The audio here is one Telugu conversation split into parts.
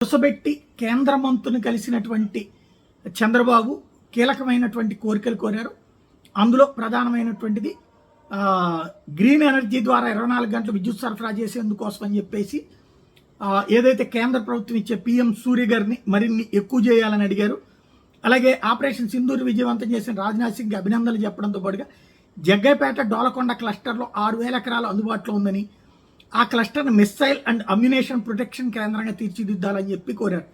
వరుసబెట్టి కేంద్ర మంత్రులను కలిసినటువంటి చంద్రబాబు కీలకమైనటువంటి కోరికలు కోరారు. అందులో ప్రధానమైనటువంటిది గ్రీన్ ఎనర్జీ ద్వారా 24 గంటలు విద్యుత్ సరఫరా చేసేందుకోసం అని చెప్పేసి ఏదైతే కేంద్ర ప్రభుత్వం ఇచ్చే పిఎం సూర్య గారిని మరిన్ని ఎక్కువ చేయాలని అడిగారు. అలాగే ఆపరేషన్ సింధూర్ విజయవంతం చేసిన రాజ్నాథ్ సింగ్ అభినందనలు చెప్పడంతో పాటుగా జగ్గైపేట డోలకొండ క్లస్టర్లో 6,000 ఎకరాలు అందుబాటులో ఉందని, ఆ క్లస్టర్ను మిస్సైల్ అండ్ అమ్యునేషన్ ప్రొటెక్షన్ కేంద్రంగా తీర్చిదిద్దాలని చెప్పి కోరారు.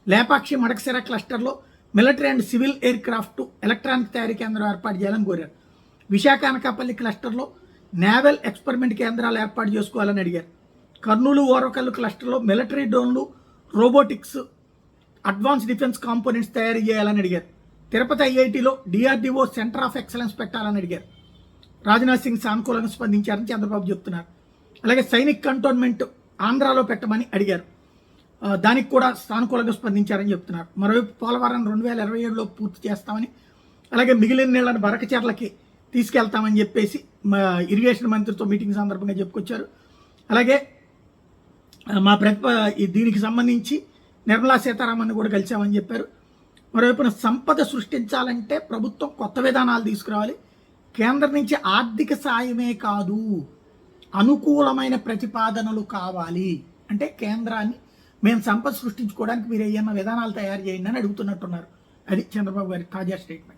లేపాక్షి మడకసిర క్లస్టర్లో military and civil aircraft electronic తయారీ కేంద్రం ఏర్పాటు చేయాలని కోరారు. విశాఖ అనకాపల్లి క్లస్టర్లో నేవల్ ఎక్స్పెరిమెంట్ కేంద్రాలు ఏర్పాటు చేసుకోవాలని అడిగారు. కర్నూలు ఓరకల్లు క్లస్టర్లో మిలిటరీ డ్రోన్లు, రోబోటిక్స్, అడ్వాన్స్ డిఫెన్స్ కాంపోనెంట్స్ తయారు చేయాలని అడిగారు. తిరుపతి ఐఐటిలో డిఆర్డిఓ సెంటర్ ఆఫ్ ఎక్సలెన్స్ పెట్టాలని అడిగారు. రాజ్నాథ్ సింగ్ సానుకూలంగా స్పందించారని చంద్రబాబు చెప్తున్నారు. అలాగే సైనిక్ కంటోన్మెంట్ ఆంధ్రాలో పెట్టమని అడిగారు. దానికి కూడా సానుకూలంగా స్పందించారని చెప్తున్నారు. మరోవైపు పోలవరం 2027లో పూర్తి చేస్తామని, అలాగే మిగిలిన నీళ్లను బరకచెర్లకి తీసుకెళ్తామని చెప్పేసి ఇరిగేషన్ మంత్రితో మీటింగ్ సందర్భంగా చెప్పుకొచ్చారు. అలాగే దీనికి సంబంధించి నిర్మలా సీతారామన్ కూడా కలిసామని చెప్పారు. మరోవైపున సంపద సృష్టించాలంటే ప్రభుత్వం కొత్త విధానాలు తీసుకురావాలి. కేంద్రం నుంచి ఆర్థిక సాయమే కాదు, అనుకూలమైన ప్రతిపాదనలు కావాలి. అంటే కేంద్రాన్ని మేము సంపద సృష్టించుకోవడానికి మీరు ఏమన్నా విధానాలు తయారు చేయండి అని అడుగుతున్నట్టున్నారు. అది చంద్రబాబు గారి తాజా స్టేట్మెంట్.